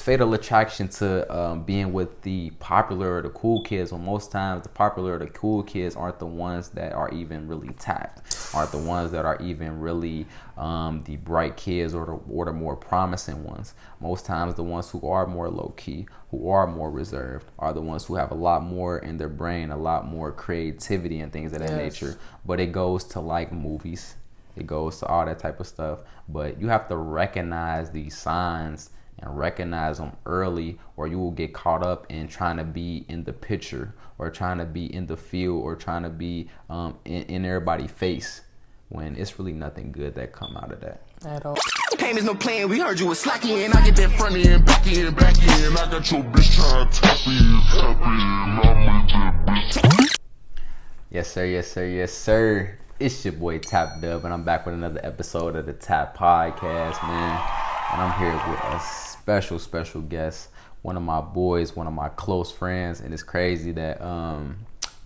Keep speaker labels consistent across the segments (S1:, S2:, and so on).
S1: fatal attraction to being with the popular or the cool kids. Well, most times the popular or the cool kids aren't the ones that are even really tapped, aren't the ones that are even really the bright kids or the more promising ones. Most times the ones who are more low-key, who are more reserved, are the ones who have a lot more in their brain, a lot more creativity and things of that nature. But it goes to like movies, it goes to all that type of stuff. But you have to recognize these signs and recognize them early, or you will get caught up in trying to be in the picture, or trying to be in the field, or trying to be in everybody's face, when it's really nothing good that come out of that
S2: at all.
S3: Payments no playing, we heard you was slacking, and I get that front end, back end, back end. I got your bitch trying to tap in.
S1: Yes sir, yes sir, yes sir. It's your boy Tap Dub, and I'm back with another episode of the Tap Podcast, man. And I'm here with a special guest, one of my boys, one of my close friends. And it's crazy that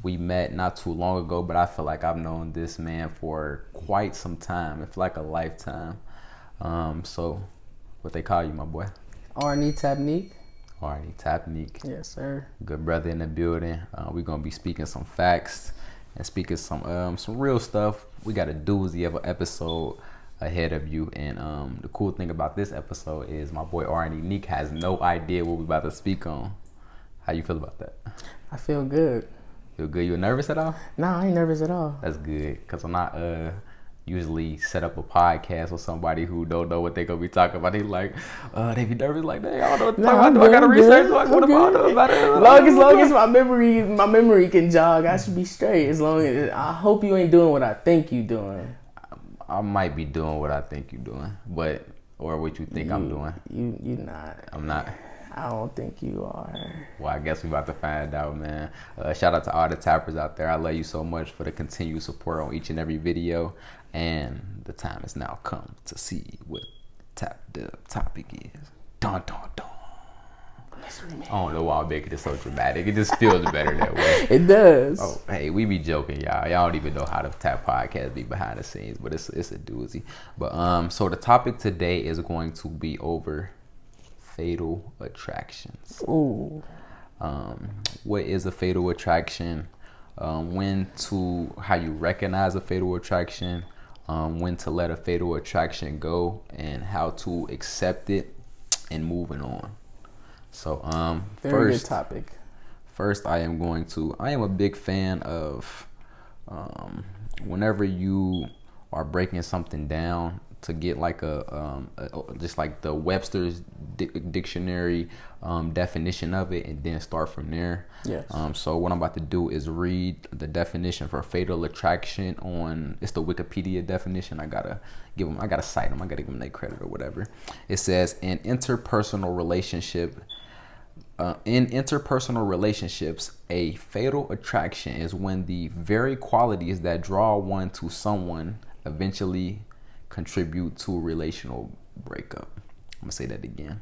S1: we met not too long ago, but I feel like I've known this man for quite some time. It's like a lifetime. So what they call you, my boy?
S2: RNE Technique.
S1: RNE Technique.
S2: Yes, sir.
S1: Good brother in the building. We're gonna be speaking some facts and speaking some real stuff. We got a doozy of an episode ahead of you, and the cool thing about this episode is my boy RNE has no idea what we're about to speak on. How you feel about that?
S2: I feel good.
S1: Feel good? You nervous at all?
S2: Nah, I ain't nervous at all.
S1: That's good, because I'm not usually set up a podcast with somebody who don't know what they gonna be talking about. They like, they be nervous like, they I don't know what I gotta research. Like, what about it?
S2: Long as my memory can jog, I should be straight. As long as I hope you ain't doing what I think you doing.
S1: I might be doing what I think you're doing, or what you think I'm doing.
S2: You not.
S1: I'm not.
S2: I don't think you are.
S1: Well, I guess we about to find out, man. Shout out to all the tappers out there. I love you so much for the continued support on each and every video. And the time has now come to see what Tap the topic is. Dun dun dun. I don't know why I'm making it so dramatic. It just feels better that way.
S2: It does.
S1: Oh, hey, we be joking, y'all. Y'all don't even know how the Tap Podcast be behind the scenes, but it's a doozy. But so the topic today is going to be over fatal attractions.
S2: Ooh.
S1: What is a fatal attraction? How you recognize a fatal attraction? When to let a fatal attraction go, and how to accept it and moving on. So
S2: Very good topic.
S1: First, I am a big fan of whenever you are breaking something down, to get like just like the Webster's dictionary definition of it, and then start from there.
S2: Yes.
S1: So what I'm about to do is read the definition for fatal attraction it's the Wikipedia definition. I gotta cite them. I gotta give them their credit or whatever. It says, in interpersonal relationships, a fatal attraction is when the very qualities that draw one to someone eventually contribute to a relational breakup. I'm gonna say that again.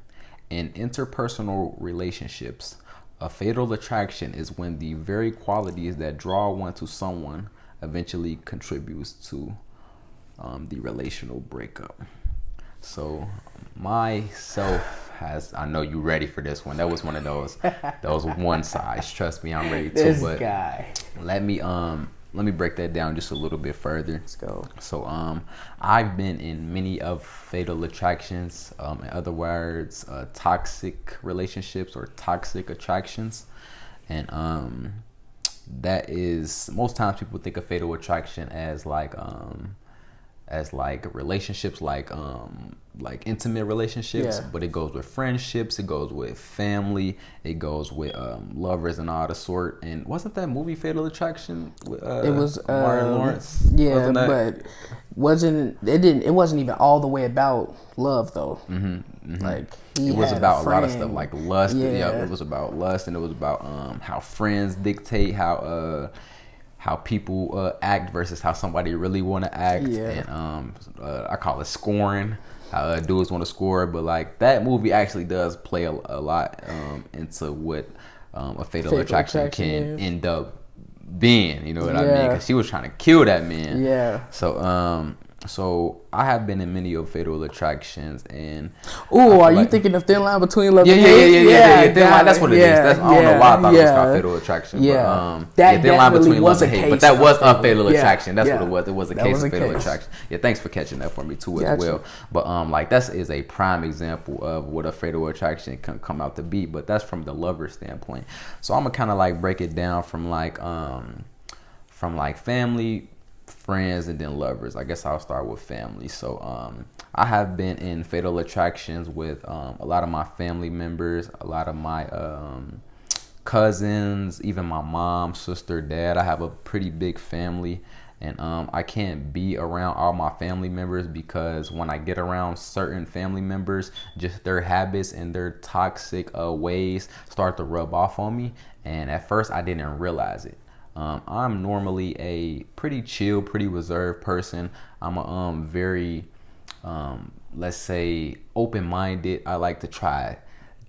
S1: In interpersonal relationships, a fatal attraction is when the very qualities that draw one to someone eventually contributes to the relational breakup. So I know you ready for this one. That was one of those one size. Trust me, I'm ready too.
S2: This
S1: but
S2: guy.
S1: Let me break that down just a little bit further.
S2: Let's go.
S1: So I've been in many of fatal attractions, in other words, toxic relationships or toxic attractions. And that is, most times people think of fatal attraction as like relationships, like intimate relationships, but it goes with friendships, it goes with family, it goes with lovers and all the sort. And wasn't that movie Fatal Attraction with
S2: it was
S1: Martin Lawrence?
S2: Yeah, but it wasn't even all the way about love though. Like
S1: it was about a lot of stuff like lust. Yeah, it was about lust, and it was about how friends dictate how people act versus how somebody really want to act. And I call it scoring, how dudes want to score. But like, that movie actually does play a lot into what a fatal attraction can end up being, you know what I mean? Because she was trying to kill that man.
S2: Yeah.
S1: So So I have been in many of Fatal Attractions, and
S2: Ooh, are you thinking of Thin Line Between Love
S1: yeah,
S2: and
S1: yeah,
S2: Hate?
S1: yeah, yeah, yeah, yeah. Thin Line, that's what it is.
S2: yeah,
S1: That's, I don't know why I thought it was called Fatal Attraction.
S2: Yeah,
S1: but,
S2: that
S1: Thin Line Between
S2: was
S1: Love and
S2: a
S1: Hate.
S2: case
S1: But that was
S2: of
S1: a Fatal
S2: yeah,
S1: Attraction. That's
S2: yeah.
S1: what it was. It was a
S2: That
S1: case
S2: was
S1: of
S2: a
S1: Fatal
S2: case.
S1: Attraction. Yeah, thanks for catching that for me too as
S2: Gotcha.
S1: well. But like that is a prime example of what a Fatal Attraction can come out to be. But that's from the lover standpoint. So I'm gonna kind of like break it down from like family, friends, and then lovers. I guess I'll start with family. So I have been in Fatal Attractions with a lot of my family members, a lot of my cousins, even my mom, sister, dad. I have a pretty big family, and I can't be around all my family members because when I get around certain family members, just their habits and their toxic ways start to rub off on me. And at first I didn't realize it. I'm normally a pretty chill, pretty reserved person. I'm a very, let's say, open-minded. I like to try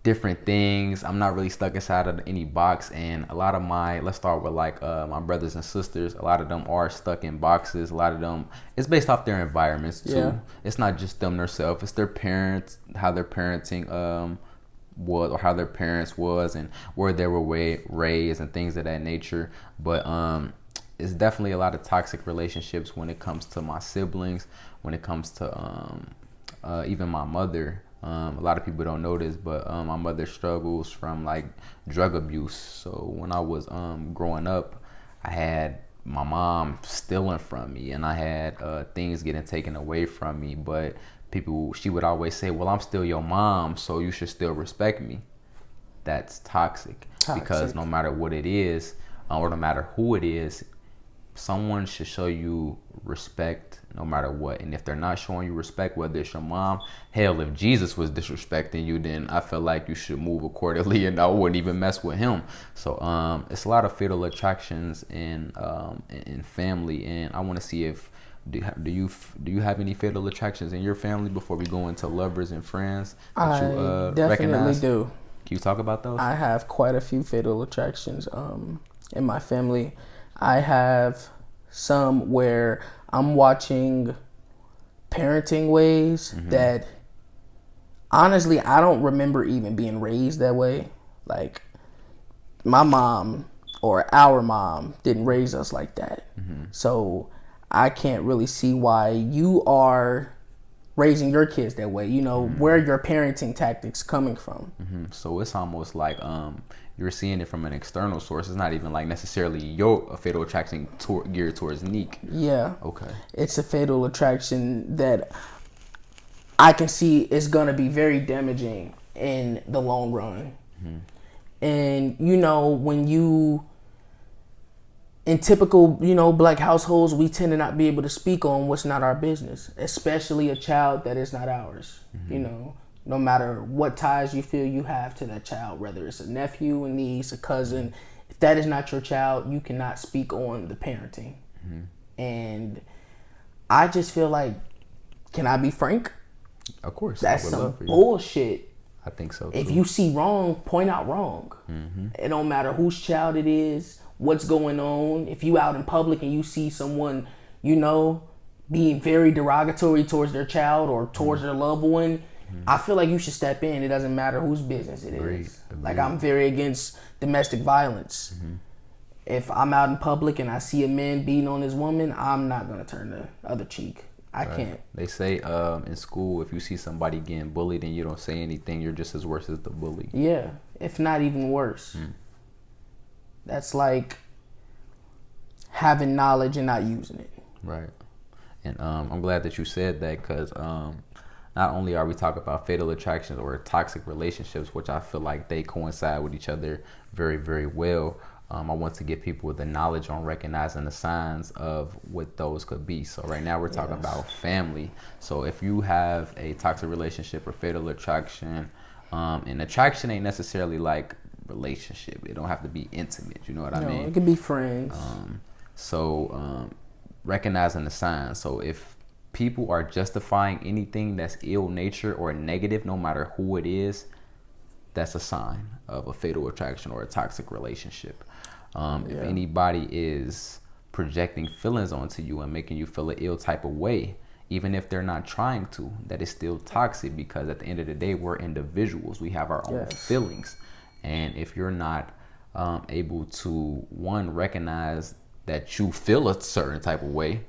S1: different things. I'm not really stuck inside of any box. And a lot of let's start with like my brothers and sisters. A lot of them are stuck in boxes. A lot of them, it's based off their environments too.
S2: Yeah.
S1: It's not just them themselves. It's their parents, how their parenting was, or how their parents was, and where they were raised and things of that nature. But it's definitely a lot of toxic relationships when it comes to my siblings, when it comes to even my mother. A lot of people don't know this, but my mother struggles from like drug abuse. So when I was growing up, I had my mom stealing from me, and I had things getting taken away from me. But she would always say, well, I'm still your mom, so you should still respect me. That's toxic. Because no matter what it is, or no matter who it is, someone should show you respect no matter what. And if they're not showing you respect, whether it's your mom, hell, if Jesus was disrespecting you, then I feel like you should move accordingly, and I wouldn't even mess with him. So it's a lot of fatal attractions in family, and I want to see if do you have any fatal attractions in your family before we go into lovers and friends that you
S2: definitely
S1: recognize?
S2: do.
S1: Can you talk about those?
S2: I have quite a few fatal attractions in my family. I have some where I'm watching parenting ways that honestly I don't remember even being raised that way. Like my mom or our mom didn't raise us like that. So I can't really see why you are raising your kids that way. You know, where are your parenting tactics coming from?
S1: So it's almost like you're seeing it from an external source. It's not even like necessarily your fatal attraction geared towards NIQUE.
S2: Yeah.
S1: Okay.
S2: It's a fatal attraction that I can see is going to be very damaging in the long run. And, you know, when you... in typical, you know, black households, we tend to not be able to speak on what's not our business, especially a child that is not ours. You know, no matter what ties you feel you have to that child, whether it's a nephew, a niece, a cousin, if that is not your child, you cannot speak on the parenting. And I just feel like, can I be frank?
S1: Of course.
S2: That's some bullshit.
S1: I think so too.
S2: If you see wrong, point out wrong. It don't matter whose child it is, what's going on. If you out in public and you see someone, you know, being very derogatory towards their child or towards their loved one, I feel like you should step in. It doesn't matter whose business it is. Like, I'm very against domestic violence. If I'm out in public and I see a man beating on his woman, I'm not going to turn the other cheek. I can't.
S1: They say in school, if you see somebody getting bullied and you don't say anything, you're just as worse as the bully.
S2: Yeah, if not even worse. That's like having knowledge and not using it.
S1: Right. And I'm glad that you said that, because not only are we talking about fatal attractions or toxic relationships, which I feel like they coincide with each other very, very well. I want to get people the knowledge on recognizing the signs of what those could be. So right now we're talking about family. So if you have a toxic relationship or fatal attraction, and attraction ain't necessarily like relationship. It don't have to be intimate. You know what I mean?
S2: It could be friends.
S1: Recognizing the signs. So if people are justifying anything that's ill nature or negative, no matter who it is, that's a sign of a fatal attraction or a toxic relationship. If anybody is projecting feelings onto you and making you feel an ill type of way, even if they're not trying to, that is still toxic, because at the end of the day, we're individuals. We have our own feelings. And if you're not able to, one, recognize that you feel a certain type of way,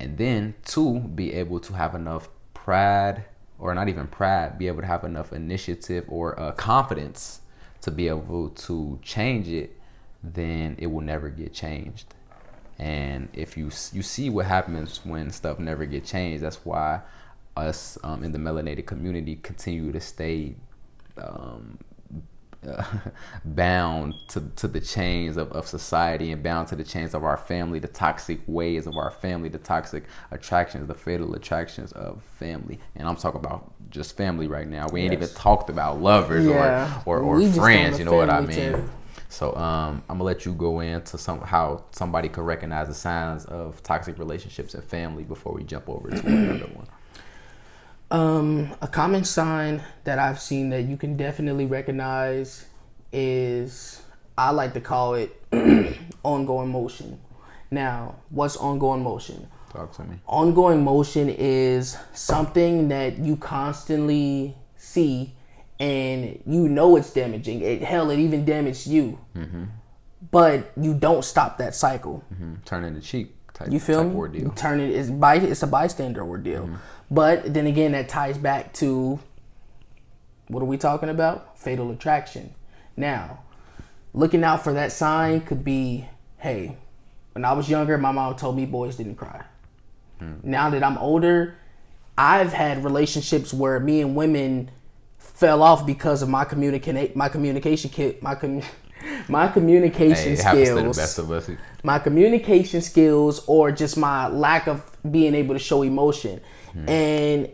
S1: and then two, be able to have enough pride, or not even pride, be able to have enough initiative or confidence to be able to change it, then it will never get changed. And if you see what happens when stuff never get changed, that's why us in the melanated community continue to stay bound to the chains of society, and bound to the chains of our family, the toxic ways of our family, the toxic attractions, the fatal attractions of family. And I'm talking about just family right now. We ain't even talked about lovers or friends, you know what I mean? Too. So I'm gonna let you go into how somebody could recognize the signs of toxic relationships and family before we jump over to another one.
S2: A common sign that I've seen that you can definitely recognize is, I like to call it ongoing motion. Now, what's ongoing motion?
S1: Talk to me.
S2: Ongoing motion is something that you constantly see, and you know it's damaging. It even damaged you. Mm-hmm. But you don't stop that cycle.
S1: Mm-hmm. Turning the cheek type,
S2: you feel me?
S1: Ordeal.
S2: It's a bystander ordeal. Mm-hmm. But then again, that ties back to, what are we talking about? Fatal attraction. Now, looking out for that sign could be, hey, when I was younger, my mom told me boys didn't cry. Mm-hmm. Now that I'm older, I've had relationships where me and women fell off because of my communication skills. My communication skills, or just my lack of being able to show emotion. Mm-hmm. And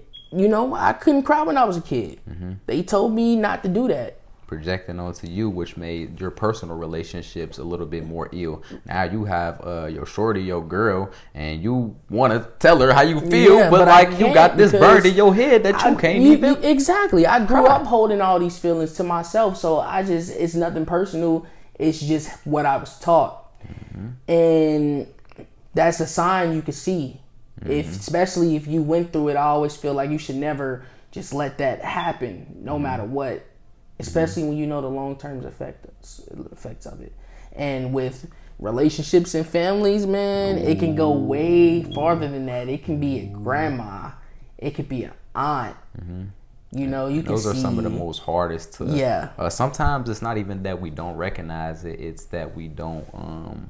S2: I couldn't cry when I was a kid. Mm-hmm. They told me not to do that.
S1: Projecting onto you, which made your personal relationships a little bit more ill. Now you have your shorty, your girl, and you want to tell her how you feel, but like you got this burned in your head that you can't even.
S2: Exactly. I grew up holding all these feelings to myself, so it's nothing personal. It's just what I was taught. Mm-hmm. And that's a sign you can see. Mm-hmm. Especially if you went through it, I always feel like you should never just let that happen, no matter what. Especially when you know the long-term effects of it. And with relationships and families, man, it can go way farther than that. It can be a grandma. It could be an aunt. Mm-hmm. You can
S1: those are some of the most hardest to.
S2: Yeah.
S1: Sometimes it's not even that we don't recognize it. It's that we don't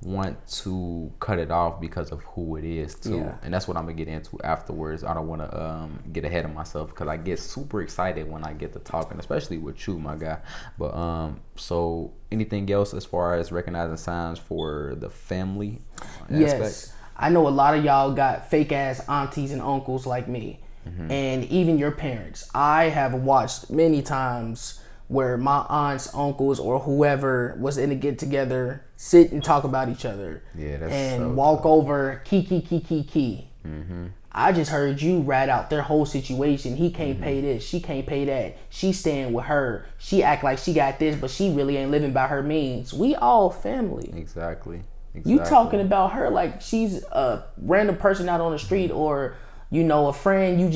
S1: want to cut it off because of who it is too. Yeah. And that's what I'm gonna get into afterwards. I don't want to get ahead of myself, because I get super excited when I get to talking, especially with you, my guy. But so anything else as far as recognizing signs for the family aspect?
S2: I know a lot of y'all got fake ass aunties and uncles like me. Mm-hmm. And even your parents. I have watched many times where my aunts, uncles, or whoever was in a get together sit and talk about each other.
S1: Yeah, that's
S2: and
S1: so
S2: walk
S1: tough.
S2: Over key. Mm-hmm. I just heard you rat out their whole situation. He can't pay this. She can't pay that. She's staying with her. She act like she got this, but she really ain't living by her means. We all family.
S1: Exactly.
S2: You talking about her like she's a random person out on the street, or a friend you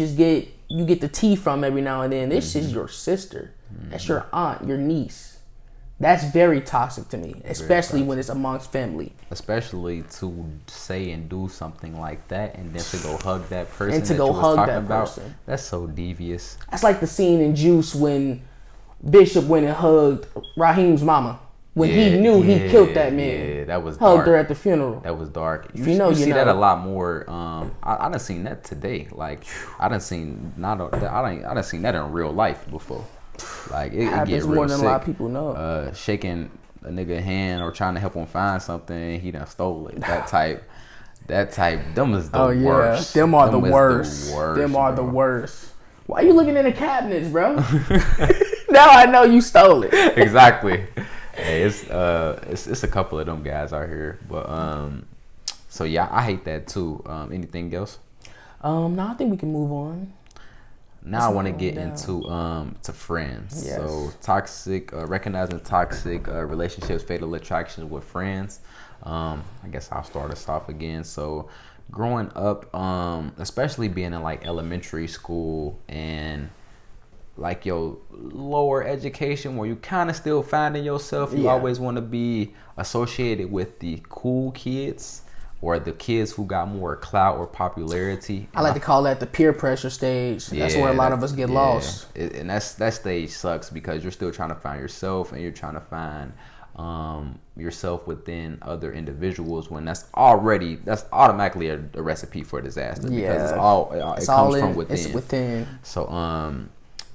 S2: get the tea from every now and then. This is your sister. That's your aunt, your niece. That's very toxic to me, especially when it's amongst family.
S1: Especially to say and do something like that, and then to go hug that person and to go hug that person. That's so devious.
S2: That's like the scene in Juice when Bishop went and hugged Raheem's mama. When he knew he killed that man.
S1: Yeah, that was
S2: hugged
S1: dark.
S2: her at the funeral.
S1: That was dark. You see that a lot more. I done seen that today. Like I done seen that in real life before. Like it get real
S2: more than
S1: sick.
S2: A lot of people know.
S1: Shaking a nigga hand or trying to help him find something, he done stole it. That type. Them is the worst.
S2: Them are the worst. Them are the worst. Why are you looking in the cabinets, bro? Now I know you stole it.
S1: Exactly. Hey, it's a couple of them guys out here, but so yeah, I hate that too. Anything else?
S2: No, I think we can move on.
S1: Now I want to get into to friends. Yes. So recognizing toxic relationships, fatal attractions with friends. I guess I'll start us off again. So growing up, especially being in like elementary school and like your lower education where you kind of still finding yourself, you always want to be associated with the cool kids or the kids who got more clout or popularity.
S2: I like to call that the peer pressure stage. That's where a lot of us get lost.
S1: And that stage sucks because you're still trying to find yourself and you're trying to find yourself within other individuals when that's automatically a recipe for disaster because it comes from within.
S2: It's within.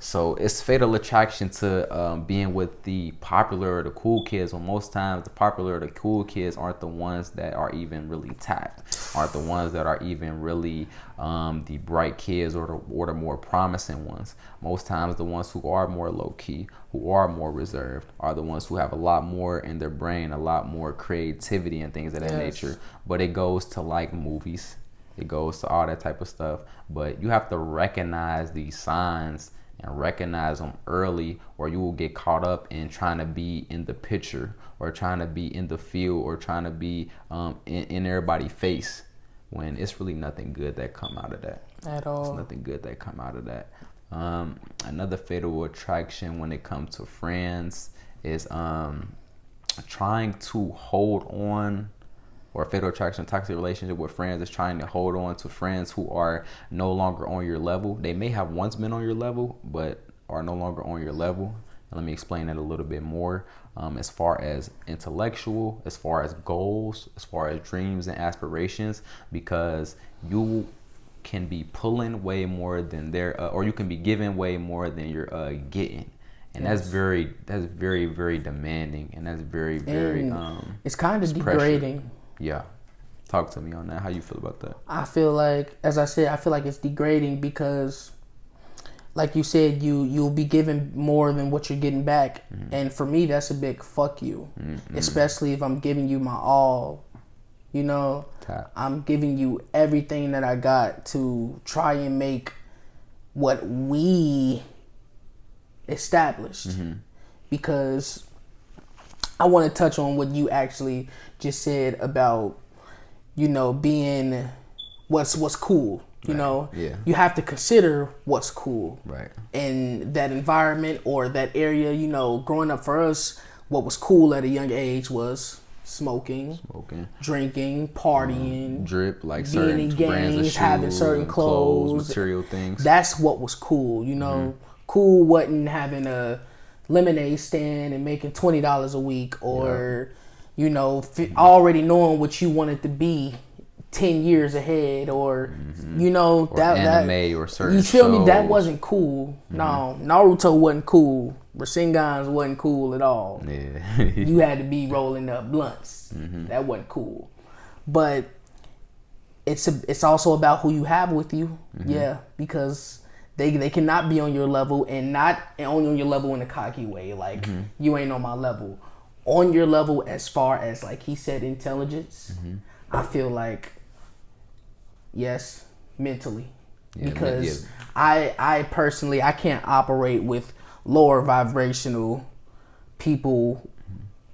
S1: So it's fatal attraction to being with the popular or the cool kids, when most times the popular or the cool kids aren't the ones that are even really tapped, aren't the ones that are even really the bright kids or the more promising ones. Most times the ones who are more low-key, who are more reserved, are the ones who have a lot more in their brain, a lot more creativity and things of that nature. But it goes to like movies, it goes to all that type of stuff. But you have to recognize these signs and recognize them early, or you will get caught up in trying to be in the picture or trying to be in the field or trying to be in everybody's face when it's really nothing good that come out of that.
S2: At all.
S1: It's nothing good that come out of that. Another fatal attraction when it comes to friends is trying to hold on, or a fatal attraction, toxic relationship with friends is trying to hold on to friends who are no longer on your level. They may have once been on your level, but are no longer on your level. And let me explain that a little bit more. As far as intellectual, as far as goals, as far as dreams and aspirations, because you can be pulling way more than or you can be giving way more than you're getting. And that's very, very demanding, and that's very,
S2: it's kind of degrading.
S1: Pressure. Yeah. Talk to me on that. How you feel about that?
S2: I feel like, as I said, I feel like it's degrading because, like you said, you'll be given more than what you're getting back. And for me, that's a big fuck you. Especially if I'm giving you my all. You know, I'm giving you everything that I got to try and make what we established. Because I want to touch on what you actually just said about, you know, being what's cool. You know, you have to consider what's cool in that environment or that area. You know, growing up for us, what was cool at a young age was smoking, drinking, partying,
S1: drip, like
S2: being in gangs, having certain clothes,
S1: material things.
S2: That's what was cool. You know, cool wasn't having a lemonade stand and making $20 a week, or you know, already knowing what you wanted to be 10 years ahead, or you know, or that
S1: anime or certain
S2: you feel
S1: shows.
S2: Me, that wasn't cool. No, Naruto wasn't cool. Rasengans wasn't cool at all. You had to be rolling up blunts. That wasn't cool. But it's also about who you have with you. Because they cannot be on your level, and not only on your level in a cocky way, like you ain't on my level. On your level as far as, like he said, intelligence, I feel like, yes, mentally. Because I personally, I can't operate with lower vibrational people,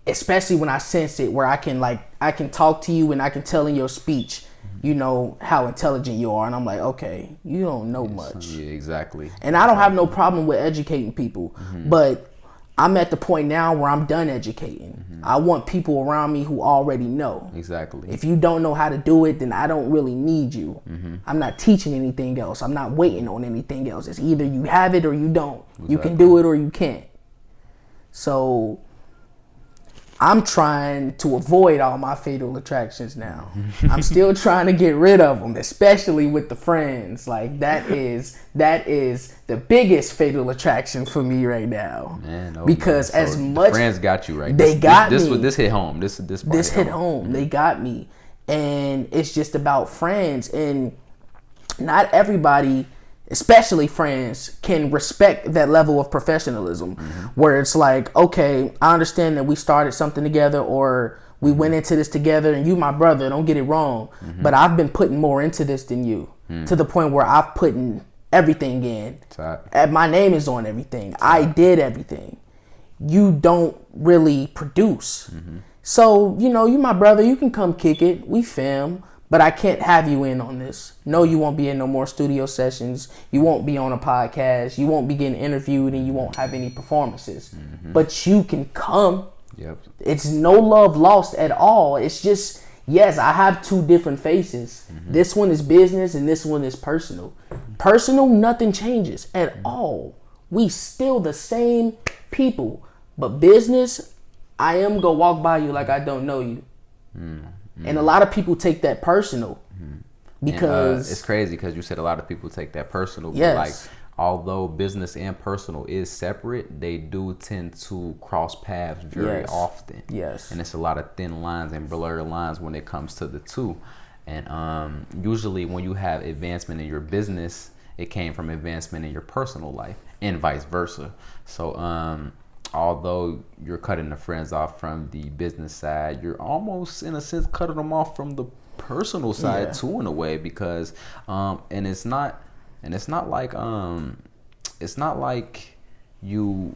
S2: especially when I sense it, where I can talk to you and I can tell in your speech, you know, how intelligent you are, and I'm like, okay, you don't know much.
S1: Yeah, exactly.
S2: And I don't have no problem with educating people, but I'm at the point now where I'm done educating. I want people around me who already know.
S1: Exactly.
S2: If you don't know how to do it, then I don't really need you. I'm not teaching anything else. I'm not waiting on anything else. It's either you have it or you don't. You can do it or you can't. So I'm trying to avoid all my fatal attractions now. I'm still trying to get rid of them, especially with the friends. Like that is the biggest fatal attraction for me right now. Because so as much
S1: friends got you right,
S2: they got me.
S1: This hit home. This
S2: hit home. They got me, and it's just about friends, and not everybody, especially friends, can respect that level of professionalism where it's like, okay, I understand that we started something together, or we went into this together, and you my brother, don't get it wrong, but I've been putting more into this than you, to the point where I've put everything in. My name is on everything. I did everything. You don't really produce. So, you know, you my brother, you can come kick it, we fam, but but I can't have you in on this. No, you won't be in no more studio sessions. You won't be on a podcast. You won't be getting interviewed, and you won't have any performances. But you can come.
S1: Yep.
S2: It's no love lost at all. It's just, yes, I have two different faces. This one is business and this one is personal. Personal, nothing changes at all. We still the same people. But business, I am gonna walk by you like I don't know you. And a lot of people take that personal. Because
S1: and, it's crazy because you said a lot of people take that personal. But
S2: yes.
S1: like, although business and personal is separate, they do tend to cross paths very often.
S2: Yes.
S1: And it's a lot of thin lines and blurred lines when it comes to the two. And usually when you have advancement in your business, it came from advancement in your personal life and vice versa. So although you're cutting the friends off from the business side, you're almost in a sense cutting them off from the personal side too, in a way, because and it's not like you,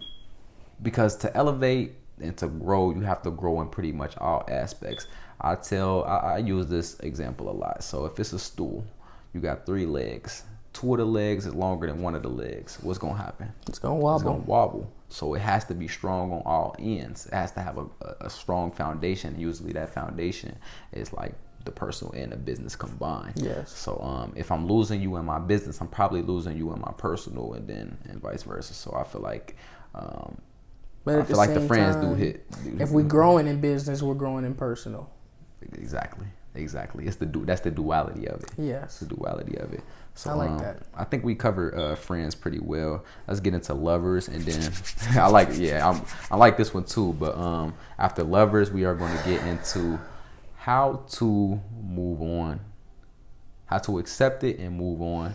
S1: because to elevate and to grow, you have to grow in pretty much all aspects. I use this example a lot. So if it's a stool, you got 3 legs. 2 of the legs is longer than 1 of the legs. What's gonna happen?
S2: It's gonna wobble.
S1: It's gonna wobble. So it has to be strong on all ends. It has to have a strong foundation. Usually that foundation is like the personal and the business combined.
S2: Yes.
S1: So if I'm losing you in my business, I'm probably losing you in my personal, and vice versa. So I feel like
S2: but
S1: I feel like the friends do hit.
S2: If we're growing in business, we're growing in personal.
S1: Exactly. It's that's the duality of it.
S2: Yes.
S1: The duality of it. So
S2: I like that.
S1: I think we covered friends pretty well. Let's get into lovers, and then I like this one too. But after lovers, we are going to get into how to move on, how to accept it and move on,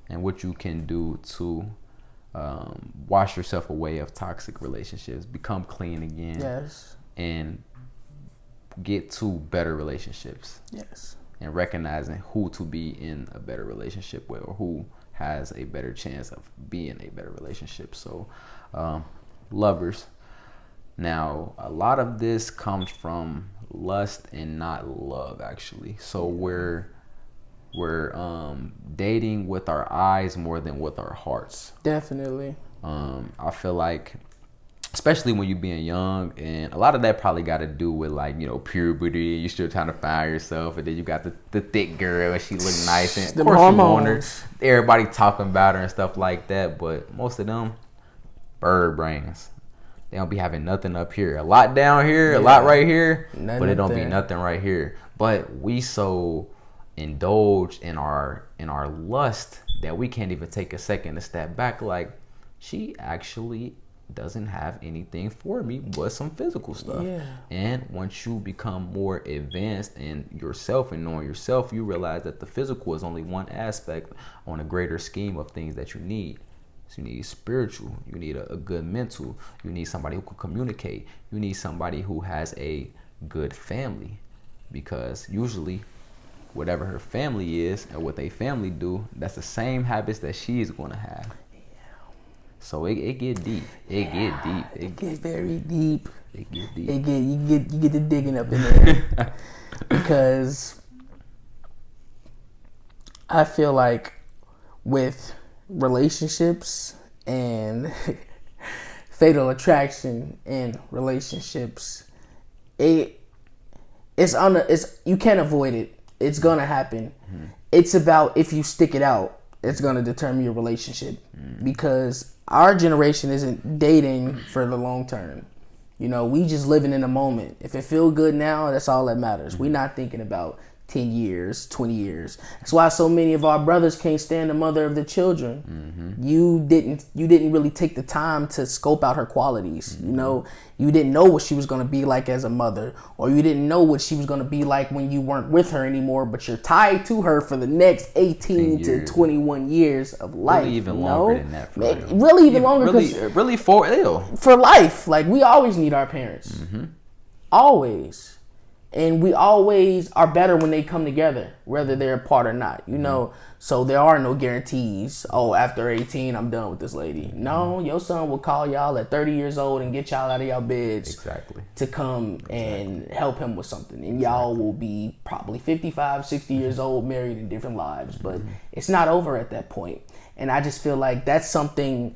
S1: and what you can do to wash yourself away of toxic relationships, become clean again,
S2: Yes.
S1: and get to better relationships.
S2: Yes.
S1: And recognizing who to be in a better relationship with, or who has a better chance of being a better relationship. So lovers. Now, a lot of this comes from lust and not love, actually. So we're dating with our eyes more than with our hearts.
S2: Definitely.
S1: I feel like, especially when you're being young, and a lot of that probably got to do with, like, you know, puberty. You're still trying to find yourself, and then you got the thick girl, and she look nice, and of course you want her. Everybody talking about her and stuff like that, but most of them bird brains. They don't be having nothing up here. A lot down here, a lot right here, but it don't be nothing right here. But we so indulge in our lust that we can't even take a second to step back. Like, she actually doesn't have anything for me but some physical stuff.
S2: Yeah.
S1: And once you become more advanced in yourself and knowing yourself, you realize that the physical is only one aspect on a greater scheme of things that you need. So you need spiritual, you need a good mental, you need somebody who can communicate, you need somebody who has a good family, because usually whatever her family is and what they family do, that's the same habits that she is going to have. So it get deep. It get
S2: very deep.
S1: It get deep.
S2: You get the digging up in there. Because I feel like with relationships and fatal attraction in relationships, it's you can't avoid it. It's gonna happen. Mm-hmm. It's about, if you stick it out, it's gonna determine your relationship. Mm-hmm. Because our generation isn't dating for the long term. You know, we just living in the moment. If it feel good now, that's all that matters. We're not thinking about 10 years, 20 years. That's why so many of our brothers can't stand the mother of the children. Mm-hmm. You didn't really take the time to scope out her qualities. Mm-hmm. You know, you didn't know what she was going to be like as a mother, or you didn't know what she was going to be like when you weren't with her anymore, but you're tied to her for the next 18 to 21 years of life.
S1: Really even longer than that.
S2: Really even longer.
S1: Really for
S2: life. Like, we always need our parents. Mm-hmm. Always. And we always are better when they come together, whether they're apart or not, you know. So there are no guarantees. Oh, after 18, I'm done with this lady. No, your son will call y'all at 30 years old and get y'all out of y'all beds to come and help him with something. And y'all will be probably 55, 60 years old, married in different lives. But it's not over at that point. And I just feel like that's something...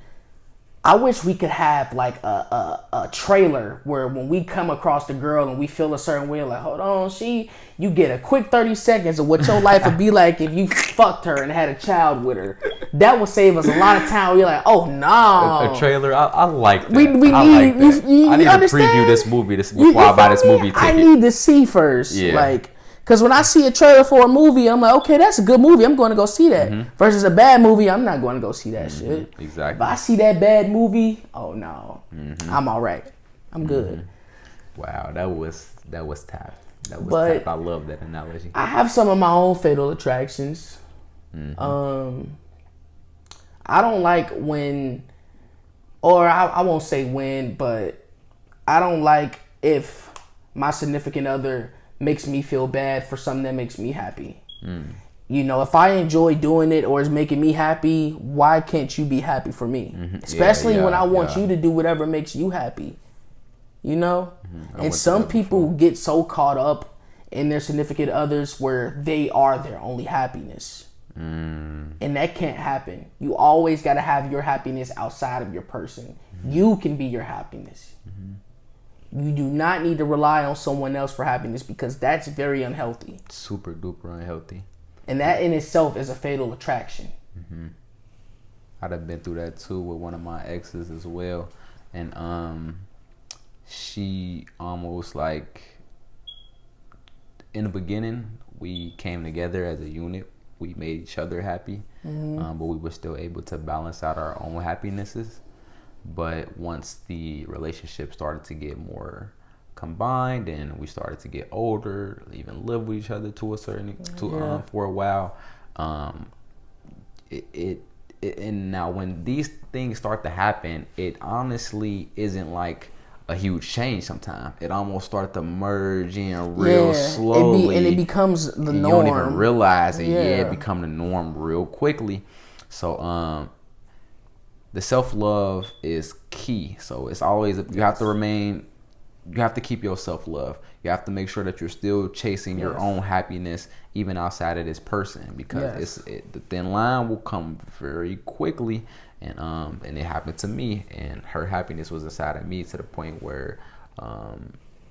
S2: I wish we could have like a trailer where when we come across the girl and we feel a certain way, like, hold on, you get a quick 30 seconds of what your life would be like if you fucked her and had a child with her. That would save us a lot of time. We're like, oh no.
S1: A trailer, I like that.
S2: We need,
S1: I like that. I need
S2: understand?
S1: to preview this movie before I buy this movie ticket.
S2: I need to see first.
S1: Yeah.
S2: Like, because when I see a trailer for a movie, I'm like, okay, that's a good movie. I'm going to go see that. Versus a bad movie, I'm not going to go see that shit.
S1: Exactly.
S2: If I see that bad movie, oh no, I'm all right. I'm good.
S1: Wow, that was tough. That was
S2: But
S1: tough. I love that analogy.
S2: I have some of my own fatal attractions. I don't like when, or I won't say when, but I don't like if my significant other makes me feel bad for something that makes me happy. You know, if I enjoy doing it or it's making me happy, why can't you be happy for me? Especially when I want you to do whatever makes you happy. You know? And some people get so caught up in their significant others where they are their only happiness. And that can't happen. You always got to have your happiness outside of your person. You can be your happiness. You do not need to rely on someone else for happiness because that's very unhealthy.
S1: Super duper unhealthy.
S2: And that in itself is a fatal attraction.
S1: I'd have been through that too with one of my exes as well. And she almost like, in the beginning, we came together as a unit. We made each other happy. But we were still able to balance out our own happinesses. But once the relationship started to get more combined and we started to get older, even live with each other to a certain for a while, and now when these things start to happen, it honestly isn't like a huge change. Sometimes it almost starts to merge in real slowly,
S2: and it becomes the norm.
S1: You don't even realize it. It become the norm real quickly. So the self-love is key. So it's always, you have to keep your self-love. You have to make sure that you're still chasing your own happiness even outside of this person, because the thin line will come very quickly. And it happened to me, and her happiness was inside of me to the point where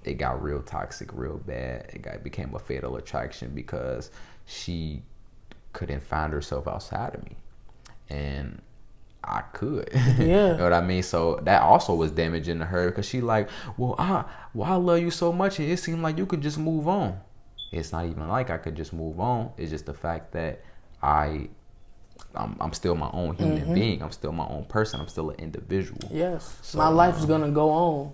S1: it got real toxic, real bad. It became a fatal attraction because she couldn't find herself outside of me, and I could. You know what I mean? So that also was damaging to her, because she like, well, I love you so much, and it seemed like you could just move on. It's not even like I could just move on. It's just the fact that I'm still my own human being. I'm still my own person. I'm still an individual.
S2: So, my life is gonna go on.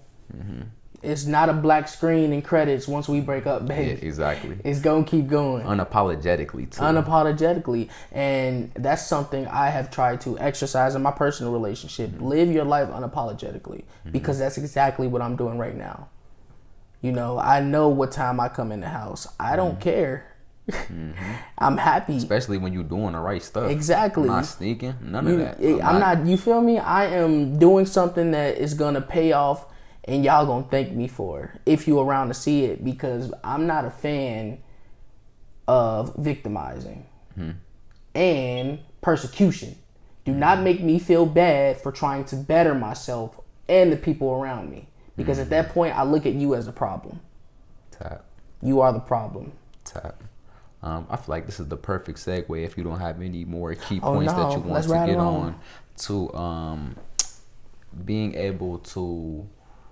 S2: It's not a black screen and credits once we break up, baby.
S1: Exactly.
S2: It's gonna keep going.
S1: Unapologetically too.
S2: Unapologetically. And that's something I have tried to exercise in my personal relationship. Live your life unapologetically. Because that's exactly what I'm doing right now. You know, I know what time I come in the house. I don't care. I'm happy.
S1: Especially when you're doing the right stuff.
S2: Exactly.
S1: I'm not sneaking. None of that.
S2: I'm not, you feel me? I am doing something that is gonna pay off, and y'all gonna thank me for if you around to see it, because I'm not a fan of victimizing and persecution. Do not make me feel bad for trying to better myself and the people around me, because at that point I look at you as a problem.
S1: Tap.
S2: You are the problem.
S1: Tap. I feel like this is the perfect segue, if you don't have any more key points that you want to get on, to being able to.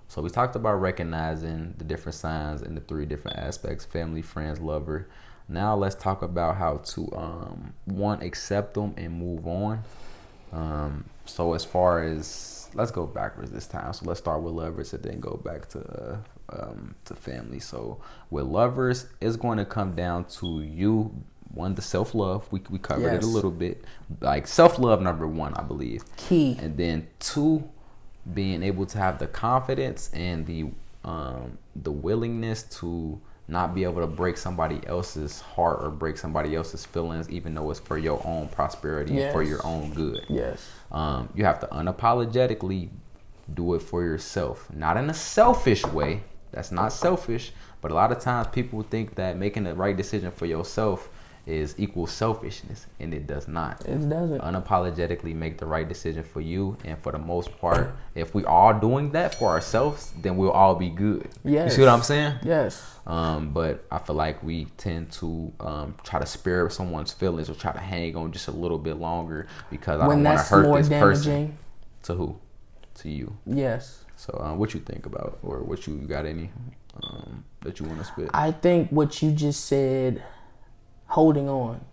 S1: So we talked about recognizing the different signs and the 3 different aspects: family, friends, lover. Now let's talk about how to accept them and move on. So as far as, let's go backwards this time. So let's start with lovers and then go back to family. So with lovers, it's going to come down to you. One, the self-love. We covered it a little bit. Like self-love, number 1, I believe.
S2: Key.
S1: And then 2, being able to have the confidence and the willingness to not be able to break somebody else's heart or break somebody else's feelings, even though it's for your own prosperity and for your own good.
S2: Yes.
S1: You have to unapologetically do it for yourself, not in a selfish way. That's not selfish, but a lot of times people think that making the right decision for yourself is equal selfishness, and it does not.
S2: It doesn't.
S1: Unapologetically make the right decision for you, and for the most part, if we all doing that for ourselves, then we'll all be good.
S2: Yes.
S1: You see what I'm saying?
S2: Yes.
S1: But I feel like we tend to try to spare someone's feelings or try to hang on just a little bit longer because I don't want to hurt this person. To who? To you.
S2: Yes.
S1: So what you think about, or what you got any that you want to spit?
S2: I think what you just said, holding on.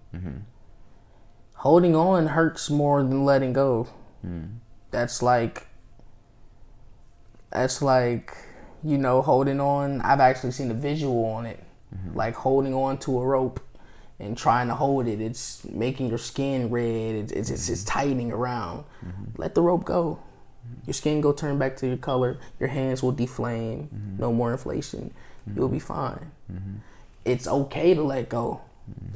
S2: Holding on hurts more than letting go. That's like, you know, holding on. I've actually seen a visual on it, like holding on to a rope and trying to hold it. It's making your skin red. It's tightening around. Let the rope go. Your skin go turn back to your color. Your hands will deflame. No more inflation. You'll be fine. It's okay to let go.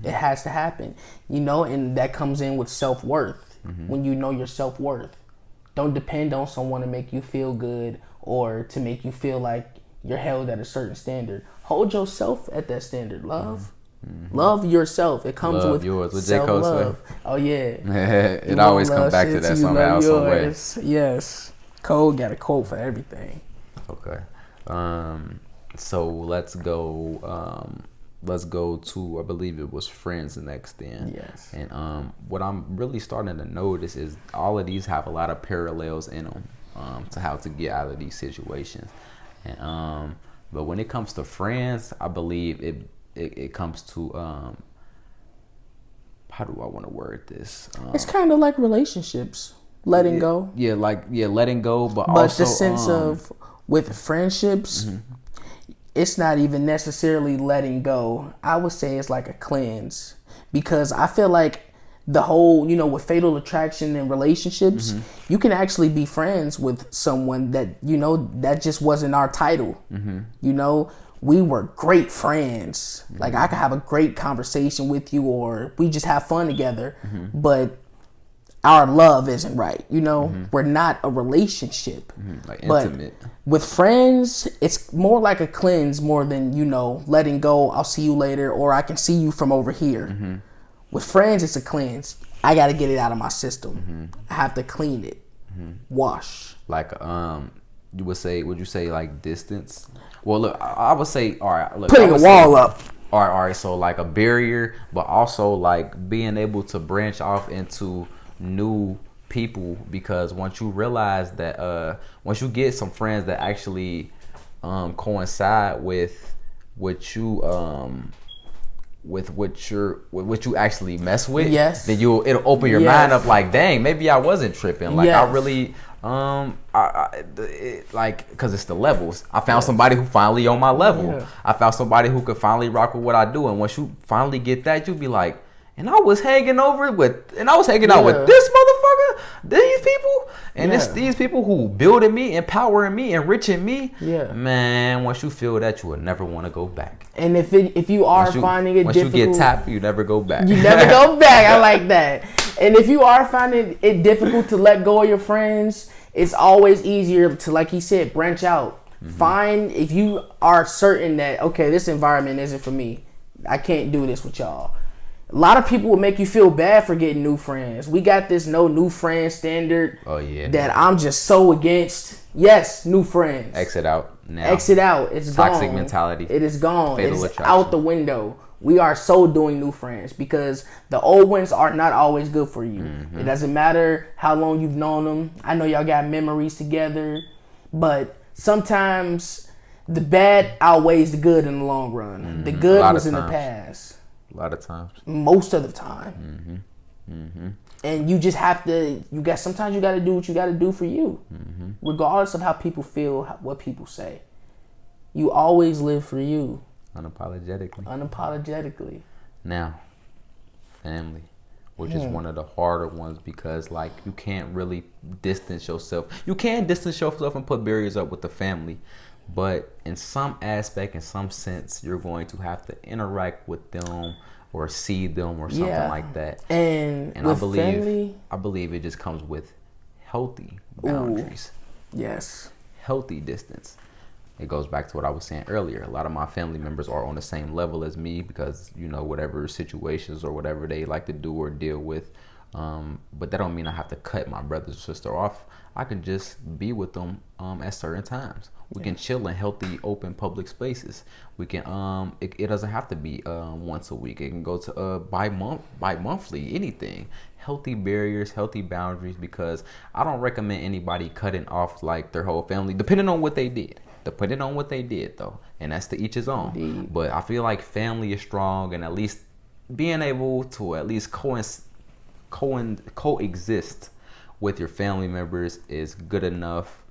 S2: It has to happen, you know, and that comes in with self-worth. When you know your self-worth, don't depend on someone to make you feel good or to make you feel like you're held at a certain standard. Hold yourself at that standard, love. Love yourself. It comes with self-love. Oh yeah.
S1: It always comes back to that somehow, some way.
S2: Yes. Cole got a quote for everything.
S1: Okay. So let's go to, I believe it was Friends next then.
S2: Yes.
S1: And what I'm really starting to notice is all of these have a lot of parallels in them to how to get out of these situations. And but when it comes to Friends, I believe it comes to how do I want to word this?
S2: It's kind of like relationships, letting go.
S1: Yeah, letting go, but also
S2: the sense of with friendships, it's not even necessarily letting go. I would say it's like a cleanse, because I feel like the whole, you know, with fatal attraction and relationships, you can actually be friends with someone that, you know, that just wasn't our title. You know, we were great friends. Like I could have a great conversation with you, or we just have fun together, but our love isn't right. You know, we're not a relationship.
S1: Like intimate.
S2: But with friends, it's more like a cleanse more than, you know, letting go. I'll see you later, or I can see you from over here. With friends, it's a cleanse. I got to get it out of my system. I have to clean it, wash.
S1: Like would you say like distance? Well, look, I would say, all right, look,
S2: putting a wall up.
S1: All right, so like a barrier, but also like being able to branch off into new people, because once you realize that once you get some friends that actually coincide with what you with what you actually mess with, then it'll open your mind up, like, dang, maybe I wasn't tripping, like I really like, because it's the levels. I found somebody who finally on my level. I found somebody who could finally rock with what I do, and once you finally get that, you'll be like, and I was hanging out with this motherfucker, these people, and it's these people who building me, empowering me, enriching me. Man, once you feel that, you will never want to go back.
S2: And if you are finding it difficult,
S1: once you get tapped, you never go back.
S2: You never go back. I like that. And if you are finding it difficult to let go of your friends, it's always easier to, like he said, branch out. Find, if you are certain that, okay, this environment isn't for me, I can't do this with y'all. A lot of people will make you feel bad for getting new friends. We got this no new friend standard that I'm just so against. Yes, new friends.
S1: Exit out now.
S2: Exit out. It's gone.
S1: Toxic mentality.
S2: It is gone.
S1: Fatal
S2: It's out the window. We are so doing new friends, because the old ones are not always good for you. It doesn't matter how long you've known them. I know y'all got memories together, but sometimes the bad outweighs the good in the long run. The good was in the past.
S1: A lot of times.
S2: Most of the time. And you just have to, sometimes you got to do what you got to do for you. Regardless of how people feel, what people say. You always live for you. Unapologetically. Now,
S1: family, which is one of the harder ones, because like you can't really distance yourself. You can distance yourself and put barriers up with the family, but in some aspect, in some sense, you're going to have to interact with them or see them or something like that. And
S2: with family,
S1: I believe it just comes with healthy boundaries.
S2: Yes.
S1: Healthy distance. It goes back to what I was saying earlier. A lot of my family members are on the same level as me because, you know, whatever situations or whatever they like to do or deal with. But that don't mean I have to cut my brother or sister off. I can just be with them at certain times. We can chill in healthy, open public spaces. We can it doesn't have to be once a week. It can go to bi-monthly, anything. Healthy barriers, healthy boundaries, because I don't recommend anybody cutting off like their whole family, depending on what they did. Depending on what they did, though, and that's to each his own. Indeed. But I feel like family is strong, and at least being able to at least coexist with your family members is good enough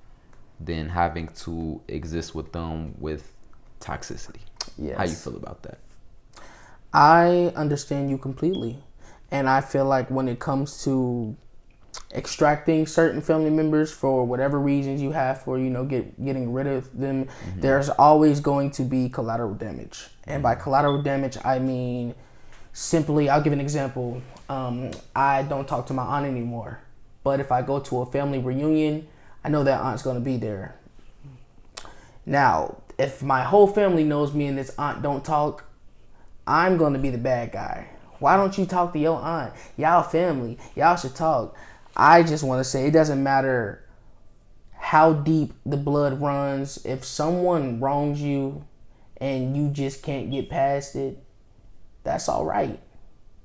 S1: than having to exist with them with toxicity. Yes. How you feel about that?
S2: I understand you completely, and I feel like when it comes to extracting certain family members for whatever reasons you have for, you know, getting rid of them, there's always going to be collateral damage. And by collateral damage, I mean simply, I'll give an example. I don't talk to my aunt anymore, but if I go to a family reunion, I know that aunt's going to be there. Now, if my whole family knows me and this aunt don't talk, I'm going to be the bad guy. Why don't you talk to your aunt? Y'all family. Y'all should talk. I just want to say it doesn't matter how deep the blood runs. If someone wrongs you and you just can't get past it, that's all right.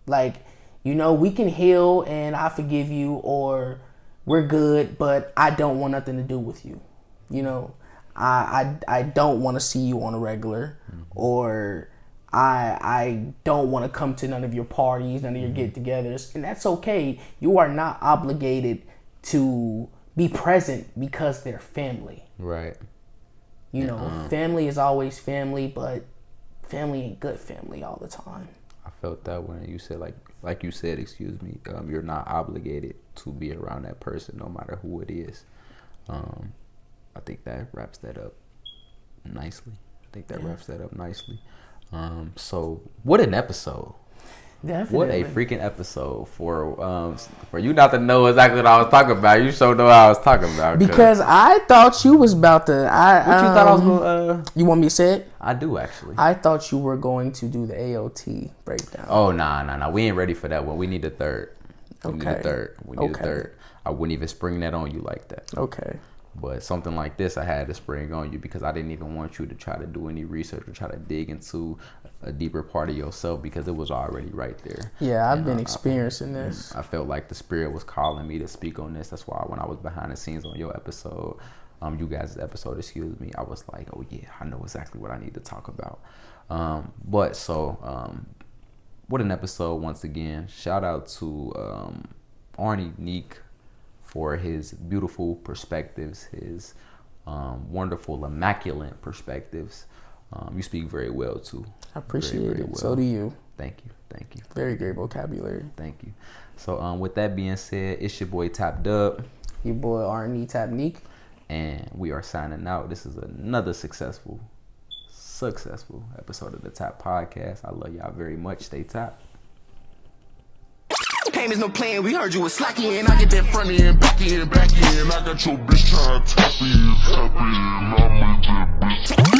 S2: Like, you know, we can heal and I forgive you, or we're good, but I don't want nothing to do with you. You know, I don't want to see you on a regular, or I don't want to come to none of your parties, none of your get-togethers, and that's okay. You are not obligated to be present because they're family.
S1: Right.
S2: You know, family is always family, but family ain't good family all the time.
S1: I felt that when you said, like you said, excuse me, you're not obligated to be around that person no matter who it is. I think that wraps that up nicely. So what an episode.
S2: Definitely.
S1: What a freaking episode for you not to know exactly what I was talking about. You sure know what I was talking about.
S2: Because I thought you was about to.
S1: What you thought I was going to...
S2: You want me to say it?
S1: I do, actually.
S2: I thought you were going to do the AOT breakdown.
S1: Oh, nah. We ain't ready for that one. We need a third. We need a third. I wouldn't even spring that on you like that.
S2: Okay.
S1: But something like this, I had to spring on you because I didn't even want you to try to do any research or try to dig into a deeper part of yourself because it was already right there.
S2: Yeah, I've been experiencing this.
S1: I felt like the spirit was calling me to speak on this. That's why when I was behind the scenes on your episode, you guys' episode, excuse me, I was like, oh yeah, I know exactly what I need to talk about. What an episode once again. Shout out to NIQUE for his beautiful perspectives, his wonderful, immaculate perspectives. You speak very well too.
S2: I appreciate it. Well. So do you.
S1: Thank you.
S2: Very great vocabulary.
S1: Thank you. So with that being said, it's your boy Tap Dub.
S2: Your boy RNE Tap NIQUE.
S1: And we are signing out. This is another successful episode of the Tap Podcast. I love y'all very much. Stay tapped.
S3: Game is no playing, we heard you was slacky, and I get that front end, back end. I got your bitch trying to tap in, I'm with that bitch.